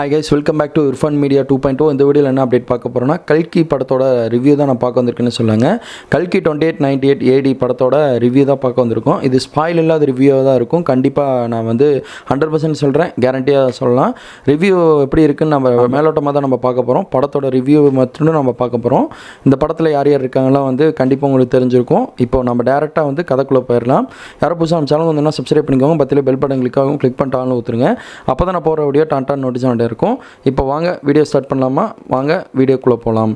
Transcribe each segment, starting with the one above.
Hi guys, welcome back to Irfan Media 2.0. இந்த வீடியோவில் என்ன அப்டேட் பார்க்க போகிறோன்னா கல்கி படத்தோட ரிவ்யூ தான் நான் பார்க்க வந்திருக்கேன்னு சொன்னாங்க. கல்கி 2898 AD படத்தோட ரிவ்யூ தான் பார்க்க வந்திருக்கோம். இது ஸ்பாயில் இல்லாத ரிவ்யூவாக தான் இருக்கும். கண்டிப்பாக நான் 100% சொல்கிறேன், கேரண்டியாக சொல்லலாம். ரிவ்யூ எப்படி இருக்குன்னு நம்ம மேலோட்டமாக தான் நம்ம பார்க்க போகிறோம். படத்தோட ரிவ்யூ மட்டும் நம்ம பார்க்க போகிறோம். இந்த படத்தில் யார் யார் இருக்காங்கலாம் கண்டிப்பாக உங்களுக்கு தெரிஞ்சிருக்கும். இப்போ நம்ம டேரெக்டாக கதைக்குள்ளே போயிடலாம். யாரோ புதுசாக நம்ம சேனல் வந்தோன்னா சப்ஸ்கிரைப் பண்ணிக்கோங்க. பத்திலே பெல் பட்டன் கிளிக் பண்ணிட்டு ஆன்ல ஊற்றுருங்க. அப்போ தான் நான் போகிற வீடியோ டான் நோட்டிஸ் இருக்கும். இப்போ வாங்க வீடியோ ஸ்டார்ட் பண்ணலாமா? வாங்க வீடியோக்குள்ளே போகலாம்.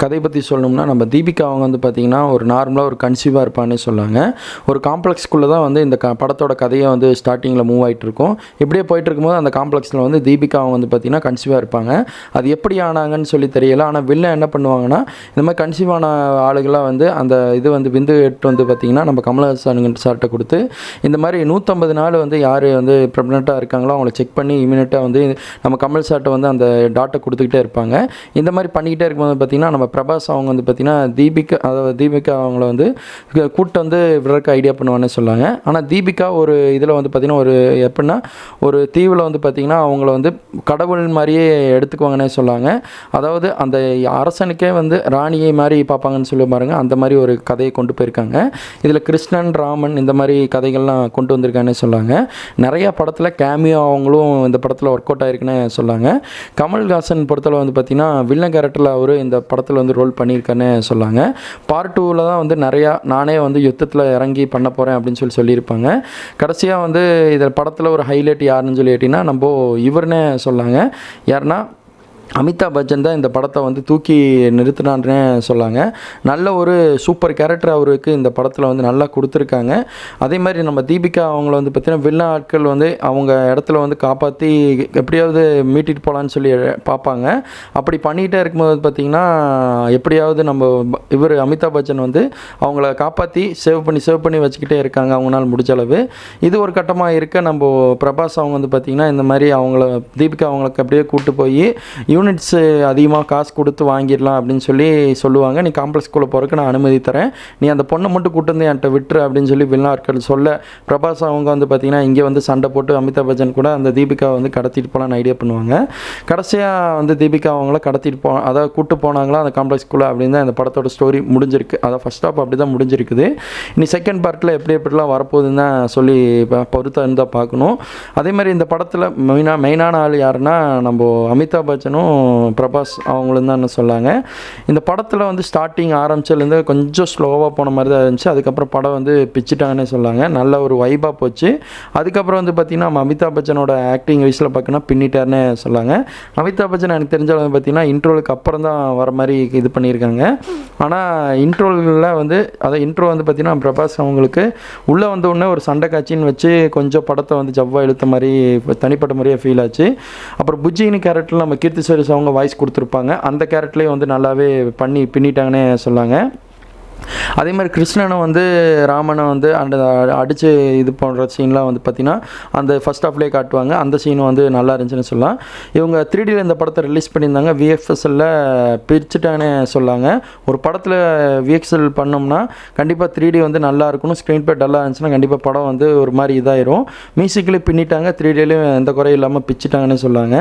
கதை பற்றி சொல்லணும்னா, நம்ம தீபிகா அவங்க பார்த்திங்கன்னா ஒரு நார்மலாக ஒரு கன்சீவாக இருப்பான்னு சொல்லாங்க. ஒரு காம்ப்ளெக்ஸ்குள்ளே தான் இந்த படத்தோட கதையை ஸ்டார்டிங்கில் மூவ் ஆகிட்டு இருக்கும். இப்படியே போயிட்டு இருக்கும்போது அந்த காம்ப்ளெக்ஸில் தீபிகா அவங்க பார்த்திங்கன்னா கன்சீவாக இருப்பாங்க. அது எப்படி ஆனாங்கன்னு சொல்லி தெரியல. ஆனால் வில்லன் என்ன பண்ணுவாங்கன்னா, இந்த மாதிரி கன்சீவான ஆளுகளாக அந்த இது விந்து எட்டு பார்த்திங்கன்னா நம்ம கமலஹாசன் சார்கிட்ட கொடுத்து இந்த மாதிரி 150 நாள் யார் ப்ரெக்னெண்ட்டாக இருக்காங்களோ அவங்கள செக் பண்ணி இமீடியட்டாக நம்ம கமல் சார்கிட்ட அந்த டாட்டை கொடுத்துக்கிட்டே இருப்பாங்க. இந்த மாதிரி பண்ணிக்கிட்டே இருக்கும்போது பார்த்திங்கன்னா நம்ம பிரபாஸ் அவங்க பார்த்திங்கன்னா தீபிகா அவங்கள கூட்டு விடுறதுக்கு ஐடியா பண்ணுவான்னு சொல்லாங்க. ஆனால் தீபிகா ஒரு இதில் பார்த்திங்கன்னா ஒரு எப்படின்னா ஒரு தீவில் பார்த்திங்கன்னா அவங்கள கடவுள் மாதிரியே எடுத்துக்குவாங்கன்னே சொல்லாங்க. அதாவது அந்த அரசனுக்கே ராணியை மாதிரி பார்ப்பாங்கன்னு சொல்லி பாருங்கள். அந்த மாதிரி ஒரு கதையை கொண்டு போயிருக்காங்க. இதில் கிருஷ்ணன் ராமன் இந்த மாதிரி கதைகள்லாம் கொண்டு வந்திருக்காங்கன்னு சொல்லாங்க. நிறையா படத்தில் கேமியோ அவங்களும் இந்த படத்தில் ஒர்க் அவுட் ஆகிருக்குன்னு சொல்லாங்க. கமல்ஹாசன் பொறுத்தளவு பார்த்திங்கன்னா வில்லன் கேரக்டரில் அவர் இந்த படத்தில் ரோல் பண்ணியிருக்கான்னு சொல்லாங்க. பார்ட் 2ல் தான் நிறையா நானே யுத்தத்தில் இறங்கி பண்ண போகிறேன் அப்படின்னு சொல்லியிருப்பாங்க. கடைசியாக இதில் படத்தில் ஒரு ஹைலைட் யாருன்னு சொல்லி கேட்டிங்கன்னா நம்ம இவர்னே சொல்லாங்க. யாருன்னா அமிதாப் பச்சன் தான் இந்த படத்தை தூக்கி நிறுத்தினான்றே சொல்லாங்க. நல்ல ஒரு சூப்பர் கேரக்டர் அவருக்கு இந்த படத்தில் நல்லா கொடுத்துருக்காங்க. அதே மாதிரி நம்ம தீபிகா அவங்கள பார்த்திங்கன்னா வில்லன் ஆட்கள் அவங்க இடத்துல காப்பாற்றி எப்படியாவது மீட்டிட்டு போகலான்னு சொல்லி பார்ப்பாங்க. அப்படி பண்ணிகிட்டே இருக்கும்போது பார்த்திங்கன்னா எப்படியாவது நம்ம இவர் அமிதாப் பச்சன் அவங்கள காப்பாற்றி சேவ் பண்ணி வச்சுக்கிட்டே இருக்காங்க அவங்களால முடிஞ்ச அளவு. இது ஒரு கட்டமாக இருக்க நம்ம பிரபாஸ் அவங்க பார்த்திங்கன்னா இந்த மாதிரி அவங்கள தீபிகா அவங்களுக்கு அப்படியே கூப்பிட்டு போய் யூனிட்ஸு அதிகமாக காசு கொடுத்து வாங்கிடலாம் அப்படின்னு சொல்லுவாங்க. நீ காம்ப்ளெக்ஸ்குள்ளே போகிறதுக்கு நான் அனுமதி தரேன், நீ அந்த பொண்ணை மட்டும் கூட்டு என்கிட்ட விட்டுரு அப்படின்னு சொல்லி வில்லாட்கள் சொல்ல பிரபாஸ் அவங்க பார்த்திங்கன்னா இங்கே சண்டை போட்டு அமிதாப் பச்சன் கூட அந்த தீபிகாவை கடத்திட்டு போகலான்னு ஐடியா பண்ணுவாங்க. கடைசியாக தீபிகா அவங்கள கடத்திட்டு அதாவது கூட்டு போனாங்களா அந்த காம்ப்ளெக்ஸ்குள்ளே அப்படின்னு தான் இந்த படத்தோட ஸ்டோரி முடிஞ்சிருக்கு. அதாவது ஃபஸ்ட் ஹாஃப் அப்படி தான் முடிஞ்சிருக்குது. இனி செகண்ட் பார்ட்டில் எப்படிலாம் வரப்போகுதுன்னு தான் சொல்லி பொறுத்த இருந்தால் பார்க்கணும். அதே மாதிரி இந்த படத்தில் மெயினான ஆள் யாருன்னா நம்ம அமிதாப் பச்சனும் பிரபாஸ் அவங்களும் தான் சொல்லாங்க. இந்த படத்தில் ஸ்டார்டிங் ஆரம்பிச்சதுலேருந்து கொஞ்சம் ஸ்லோவாக போன மாதிரி தான் இருந்துச்சு. அதுக்கப்புறம் படம் பிச்சுட்டாங்கன்னே சொல்லாங்க. நல்ல ஒரு வைபாக போச்சு. அதுக்கப்புறம் பார்த்திங்கன்னா நம்ம அமிதாப் பச்சனோட ஆக்டிங் வயசில் பார்க்கணும் பின்னிட்டார்னே சொல்லாங்க. அமிதாப் பச்சன் எனக்கு தெரிஞ்ச பார்த்திங்கன்னா இன்ட்ரோலுக்கு அப்புறம் தான் வர மாதிரி இது பண்ணியிருக்காங்க. ஆனால் இன்ட்ரோவில் அதை இன்ட்ரோ பார்த்திங்கன்னா பிரபாஸ் அவங்களுக்கு உள்ளே உடனே ஒரு சண்டை காட்சின்னு வச்சு கொஞ்சம் படத்தை ஜவ்வா இழுத்த மாதிரி தனிப்பட்ட மாதிரியே ஃபீல் ஆச்சு. அப்புறம் புஜ்ஜினி கேரக்டரில் நம்ம கீர்த்தி சுரேஷ் அவங்க வாய்ஸ் கொடுத்துருப்பாங்க. அந்த கேரக்டர்லேயே நல்லாவே பின்னிட்டாங்கன்னே சொல்லாங்க. அதே மாதிரி கிருஷ்ணனும் ராமனை அந்த அடித்து இது பண்ணுற சீன்லாம் பார்த்திங்கன்னா அந்த ஃபஸ்ட் ஹாஃப்லேயே காட்டுவாங்க. அந்த சீனும் நல்லா இருந்துச்சுன்னு சொல்லலாம். இவங்க 3Dயில் இந்த படத்தை ரிலீஸ் பண்ணியிருந்தாங்க. VFSL பிரிச்சுட்டானே சொல்லாங்க. ஒரு படத்தில் VXL பண்ணோம்னா கண்டிப்பாக 3D நல்லா இருக்கணும். ஸ்க்ரீன் பிளே டல்லாக இருந்துச்சுன்னா கண்டிப்பாக படம் ஒரு மாதிரி இதாயிரும். மியூசிக்லேயும் பின்னிட்டாங்க, 3Dலையும் எந்த குறையும் இல்லாமல் பிச்சுட்டாங்கன்னு சொல்லாங்க.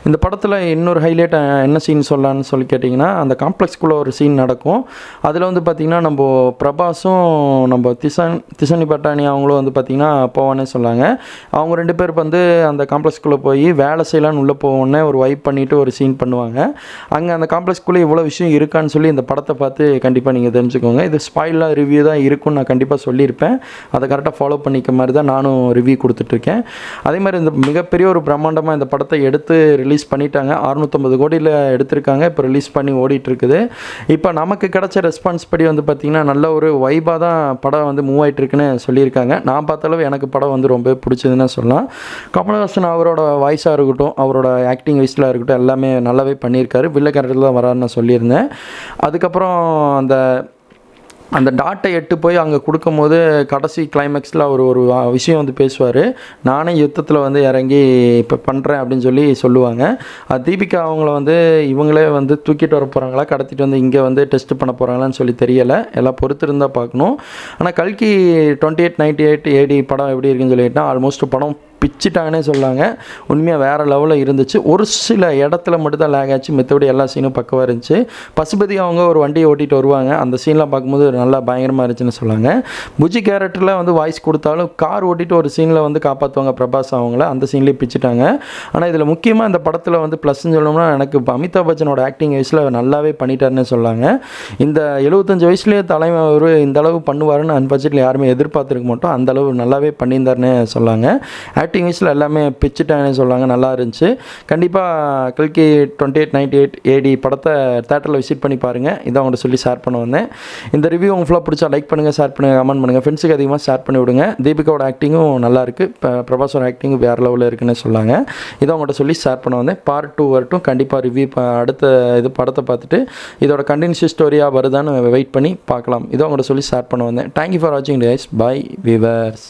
இந்த படத்தில் இன்னொரு ஹைலைட் என்ன சீன் சொல்லலான்னு சொல்லி கேட்டிங்கன்னா, அந்த காம்ப்ளெக்ஸ்குள்ளே ஒரு சீன் நடக்கும். அதில் பார்த்திங்கன்னா நம்ம பிரபாஸும் நம்ம திசனி பட்டாணி அவங்களும் பார்த்திங்கன்னா போவானே சொல்லாங்க. அவங்க 2 பேர் அந்த காம்ப்ளெக்ஸ்குள்ளே போய் வேலை செய்யலான்னு உள்ளே போவோன்னே ஒரு வைப் பண்ணிவிட்டு ஒரு சீன் பண்ணுவாங்க. அங்கே அந்த காம்ப்ளெக்ஸ்குள்ளே இவ்வளோ விஷயம் இருக்கான்னு சொல்லி இந்த படத்தை பார்த்து கண்டிப்பாக நீங்கள் தெரிஞ்சுக்கோங்க. இது ஸ்பாயிலாக ரிவ்யூ தான் இருக்குன்னு நான் கண்டிப்பாக சொல்லியிருப்பேன். அதை கரெக்டாக ஃபாலோ பண்ணிக்க மாதிரி தான் நானும் ரிவ்யூ கொடுத்துட்ருக்கேன். அதே மாதிரி இந்த மிகப்பெரிய ஒரு பிரம்மாண்டமாக இந்த படத்தை எடுத்து ரிலீஸ் பண்ணிட்டாங்க. 650 கோடியில் எடுத்திருக்காங்க. இப்போ ரிலீஸ் பண்ணி ஓடிட்டுருக்குது. இப்போ நமக்கு கிடைச்ச ரெஸ்பான்ஸ் படி பார்த்திங்கன்னா நல்ல ஒரு வைபாக தான் படம் மூவ் ஆகிட்டுருக்குன்னு சொல்லியிருக்காங்க. நான் பார்த்தாலும் எனக்கு படம் ரொம்ப பிடிச்சதுன்னு சொல்லலாம். கமலஹாசன் அவரோட வாய்ஸாக இருக்கட்டும், அவரோட ஆக்டிங் வைஸில் இருக்கட்டும், எல்லாமே நல்லாவே பண்ணியிருக்காரு. வில்ல கேரக்டரில் தான் வரான்னு நான் சொல்லியிருந்தேன். அதுக்கப்புறம் அந்த அந்த டாட்டை எட்டு போய் அங்கே கொடுக்கும்போது கடைசி கிளைமேக்ஸில் அவர் ஒரு விஷயம் வந்து பேசுவார், நானே யுத்தத்தில் வந்து இறங்கி இப்போ பண்ணுறேன் அப்படின்னு சொல்லி சொல்லுவாங்க. தீபிகா அவங்கள வந்து இவங்களே வந்து தூக்கிட்டு வர போகிறாங்களா, கடத்திட்டு வந்து இங்கே வந்து டெஸ்ட் பண்ண போகிறாங்களான்னு சொல்லி தெரியலை, எல்லாம் பொறுத்து இருந்தால் பார்க்கணும். ஆனால் கல்கி 2898 AD படம் எப்படி இருக்குன்னு சொல்லிட்டுனா ஆல்மோஸ்ட் படம் பிச்சுட்டாங்கன்னே சொல்லாங்க. உண்மையாக வேறு லெவலில் இருந்துச்சு. ஒரு சில இடத்துல மட்டும் தான் லேக் ஆச்சு, மற்றபடி எல்லா சீனும் பக்கவாக இருந்துச்சு. பசுபதி அவங்க ஒரு வண்டியை ஓட்டிகிட்டு வருவாங்க, அந்த சீன்லாம் பார்க்கும்போது நல்லா பயங்கரமாக இருந்துச்சுன்னு சொல்லாங்க. புஜி கேரக்டரில் வந்து வாய்ஸ் கொடுத்தாலும் கார் ஓட்டிட்டு ஒரு சீனில் வந்து காப்பாற்றுவாங்க பிரபாஸ் அவங்கள, அந்த சீன்லேயே பிச்சுட்டாங்க. ஆனால் இதில் முக்கியமாக இந்த படத்தில் வந்து ப்ளஸ்ன்னு சொல்லணும்னா எனக்கு அமிதாப் பச்சனோட ஆக்டிங் வயசில் நல்லாவே பண்ணிட்டாருன்னு சொல்லாங்க. இந்த 75 வயசுலேயே தலைமை ஒரு இந்த அளவு பண்ணுவாருன்னு அன்பட்ஜெட்டில் யாருமே எதிர்பார்த்துருக்க மாட்டோம், அந்த அளவு நல்லாவே பண்ணியிருந்தாருன்னு சொல்லாங்க. ஆக்டிங் வைஸில் எல்லாமே பிச்சுட்டாங்கன்னு சொல்லாங்க, நல்லா இருந்துச்சு. கண்டிப்பாக கல்கி 2898 AD படத்தை தேட்டரில் விசிட் பண்ணி பாருங்கள். இதை அவங்கள்ட்ட சொல்லி ஷேர் பண்ண வந்தேன். இந்த ரிவ்யூ உங்களுக்கு ஃபுல்லாக பிடிச்சா லைக் பண்ணுங்கள், ஷேர் பண்ணுங்கள், கமெண்ட் பண்ணுங்கள், ஃப்ரெண்ட்ஸுக்கு அதிகமாக ஷேர் பண்ணி விடுங்க. தீபிகாவோட ஆக்டிங்கும் நல்லாயிருக்கு, இப்போ பிரபாஸோட ஆக்டிங்கும் வேறு லெவலில் இருக்குன்னு சொன்னாங்க. இதை அவங்கள்ட்ட சொல்லி ஷேர் பண்ண வந்தேன். பார்ட் 2 வரட்டும், கண்டிப்பாக ரிவ்யூ அடுத்த இது படத்தை பார்த்துட்டு இதோட கண்டினியூஸ் ஸ்டோரியாக வருதான்னு வெயிட் பண்ணி பார்க்கலாம். இதை அவங்கள்ட்ட சொல்லி ஷேர் பண்ண வந்தேன். தேங்க்யூ ஃபார் வாட்சிங் கைஸ், பை விவர்ஸ்.